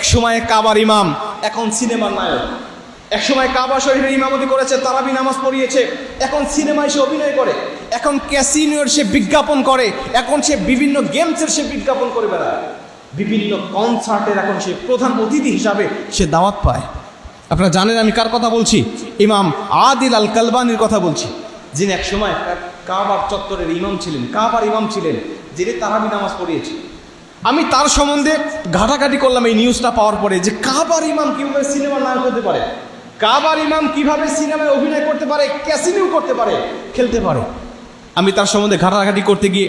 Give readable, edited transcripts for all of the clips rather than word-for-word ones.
একসময় কাবার ইমাম, এখন সিনেমার নায়ক। একসময় কাবা শরীফের ইমামতি করেছে, তারাবি নামাজ পড়িয়েছে, এখন সিনেমায় সে অভিনয় করে, এখন ক্যাসিনোর সে বিজ্ঞাপন করে, এখন সে বিভিন্ন গেমসের সে বিজ্ঞাপন করে বেড়ায়, বিভিন্ন কনসার্টের এখন সে প্রধান অতিথি হিসাবে সে দাওয়াত পায়। আপনারা জানেন আমি কার কথা বলছি? ইমাম আদিল আল কালবানির কথা বলছি, যিনি একসময় কাবার চত্বরের ইমাম ছিলেন, কাবার ইমাম ছিলেন, যিনি তারাবি নামাজ পড়িয়েছে। আমি তার সম্বন্ধে ঘাটাঘাটি করলাম এই নিউজটা পাওয়ার পরে, যে কাবার ইমাম কীভাবে সিনেমার নায়ক হতে পারে, কাবার ইমাম কিভাবে সিনেমায় অভিনয় করতে পারে, ক্যাসিনো করতে পারে, খেলতে পারে। আমি তার সম্বন্ধে ঘাটাঘাটি করতে গিয়ে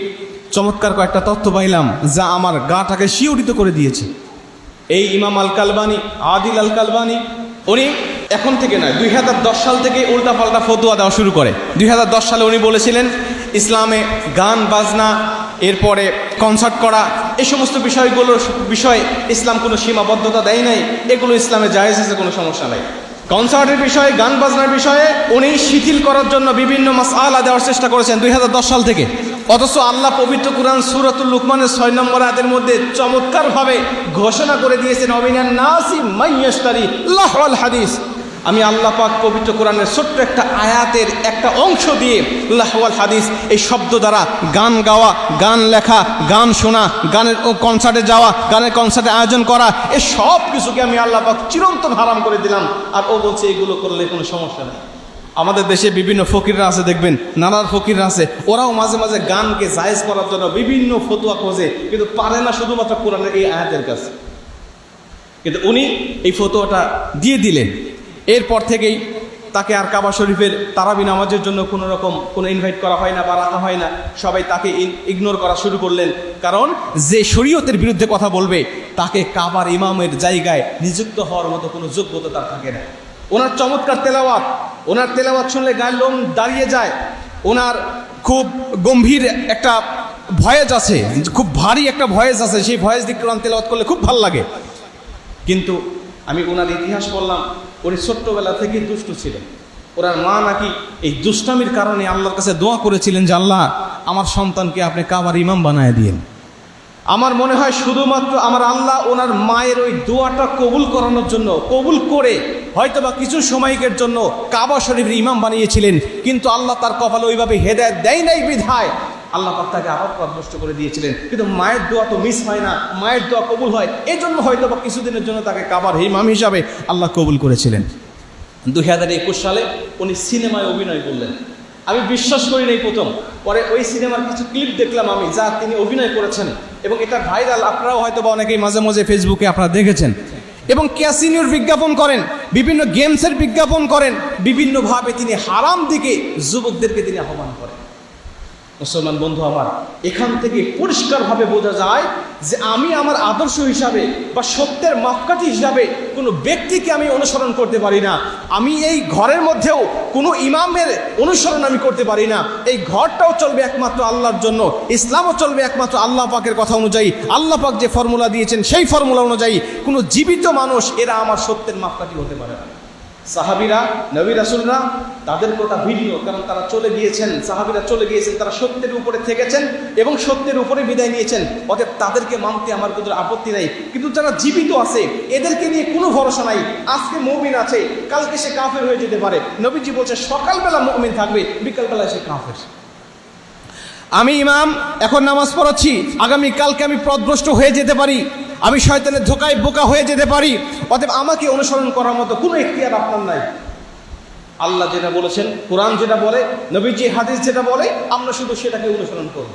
চমৎকার কয়েকটা তথ্য পাইলাম, যা আমার গাটাকে শিহরিত করে দিয়েছে। এই ইমাম আল কালবানি, আদিল আল কালবানি, উনি এখন থেকে নয়, 2010 সাল থেকে উল্টাপাল্টা ফতোয়া দেওয়া শুরু করে। 2010 সালে উনি বলেছিলেন ইসলামে গান বাজনা, এরপরে কনসার্ট করা, এই সমস্ত বিষয়গুলোর বিষয়ে ইসলাম কোনো সীমাবদ্ধতা দেয় নাই, এগুলো ইসলামে জায়েজ আছে, কোনো সমস্যা নাই। কনসার্টের বিষয়ে, গান বাজনার বিষয়ে উনি শিথিল করার জন্য বিভিন্ন মাসআলা দেওয়ার চেষ্টা করেছেন 2010 সাল থেকে। অথচ আল্লাহ পবিত্র কুরআন সূরাতুল লুকমানের 6 নম্বর আয়াতের মধ্যে চমৎকারভাবে ঘোষণা করে দিয়েছেন, অমিনান নাসি মাইয়াশতারি লাহওয়াল হাদিস। আমি আল্লাহ পাক পবিত্র কোরআনের ছোট্ট একটা আয়াতের একটা অংশ দিয়ে লাহওয়াল হাদিস এই শব্দ দ্বারা গান গাওয়া, গান লেখা, গান শোনা, গানের কনসার্টে যাওয়া, গানের কনসার্টে আয়োজন করা, এই সব কিছুকে আমি আল্লাহ পাক চিরন্তন হারাম করে দিলাম। আর ও বলছে এগুলো করলে কোনো সমস্যা নেই। আমাদের দেশে বিভিন্ন ফকিররা আছে, দেখবেন নানার ফকিররা আছে, ওরাও মাঝে মাঝে গানকে জায়েজ করার জন্য বিভিন্ন ফতোয়া খোঁজে, কিন্তু পারে না শুধুমাত্র কোরআনের এই আয়াতের কাছে। কিন্তু উনি এই ফতোয়াটা দিয়ে দিলেন। এরপর থেকেই তাকে আর কাবা শরীফের তারাবি নামাজের জন্য কোনো রকম কোনো ইনভাইট করা হয় না বা রাখা হয় না, সবাই তাকে ইগনোর করা শুরু করলেন। কারণ যে শরীয়তের বিরুদ্ধে কথা বলবে তাকে কাবার ইমামের জায়গায় নিযুক্ত হওয়ার মতো কোনো যোগ্যতা তার থাকে না। ওনার চমৎকার তেলাওয়াত, ওনার তেলাওয়াত শুনলে গায়ের লোম দাঁড়িয়ে যায়। ওনার খুব গম্ভীর একটা ভয়েস আছে, খুব ভারী একটা ভয়েস আছে, সেই ভয়েস দিয়ে কোরআন তেলাওয়াত করলে খুব ভালো লাগে। কিন্তু আমি ওনার ইতিহাস পড়লাম, উনি ছোট্টবেলা থেকেই দুষ্ট ছিলেন। ওনার মা নাকি এই দুষ্টামির কারণে আল্লাহর কাছে দোয়া করেছিলেন যে আল্লাহ আমার সন্তানকে আপনি কাবার ইমাম বানায় দিয়েন। আমার মনে হয় শুধুমাত্র আমার আল্লাহ ওনার মায়ের ওই দোয়াটা কবুল করানোর জন্য, কবুল করে হয়তোবা কিছু সময়কের জন্য কাবা শরীফের ইমাম বানিয়েছিলেন। কিন্তু আল্লাহ তার কপালে ওইভাবে হেদায়েত দেয় নাই বিধায় আল্লাহ পাক তাকে আবার নষ্ট করে দিয়েছিলেন। কিন্তু মায়ের দোয়া তো মিস হয় না, মায়ের দোয়া কবুল হয়, এই জন্য হয়তোবা কিছুদিনের জন্য তাকে কাবার ইমাম হিসাবে আল্লাহ কবুল করেছিলেন। 2021 সালে উনি সিনেমায় অভিনয় করলেন। আমি বিশ্বাস করি নাই প্রথম, পরে ওই সিনেমার কিছু ক্লিপ দেখলাম আমি, যা তিনি অভিনয় করেছেন, এবং এটা ভাইরাল। আপনারাও হয়তো বা অনেকেই মাঝে মাঝে ফেসবুকে আপনারা দেখেছেন। এবং ক্যাসিনোর বিজ্ঞাপন করেন, বিভিন্ন গেমসের বিজ্ঞাপন করেন, বিভিন্নভাবে তিনি হারাম দিকে যুবকদেরকে তিনি আহ্বান করেন। মুসলমান বন্ধু আমার, এখান থেকে পরিষ্কারভাবে বোঝা যায় যে আমি আমার আদর্শ হিসাবে বা সত্যের মাপকাঠি হিসাবে কোনো ব্যক্তিকে আমি অনুসরণ করতে পারি না। আমি এই ঘরের মধ্যেও কোনো ইমামের অনুসরণ আমি করতে পারি না। এই ঘরটাও চলবে একমাত্র আল্লাহর জন্য, ইসলামও চলবে একমাত্র আল্লাহ পাকের কথা অনুযায়ী। আল্লাহ পাক যে ফর্মুলা দিয়েছেন সেই ফর্মুলা অনুযায়ী কোনো জীবিত মানুষ এরা আমার সত্যের মাপকাঠি হতে পারে না। সাহাবীরা, নবী রাসূলরা, তাদের কথা ভিন্ন, কারণ তারা চলে গিয়েছেন, সাহাবীরা চলে গিয়েছেন, তারা সত্যের উপরে থেকেছেন এবং সত্যের উপরে বিদায় নিয়েছেন। অতএব তাদেরকে মানতে আমার কোনো আপত্তি নাই। কিন্তু যারা জীবিত আছে এদেরকে নিয়ে কোনো ভরসা নাই। আজকে মুমিন আছে, কালকে সে কাফের হয়ে যেতে পারে। নবীজি বলছে সকালবেলা মুমিন থাকবে, বিকালবেলায় সে কাফের। আমি ইমাম, এখন নামাজ পড়াচ্ছি, আগামী কালকে আমি পথভ্রষ্ট হয়ে যেতে পারি, আমি শয়তানের ধোঁকায় বোকা হয়ে যেতে পারি। অতএব আমাকে অনুসরণ করার মতো কোনো ইখতিয়ার আপনার নাই। আল্লাহ যেটা বলেছেন, কোরআন যেটা বলে, নবীজি হাদিস যেটা বলে, আমরা শুধু সেটাকে অনুসরণ করব।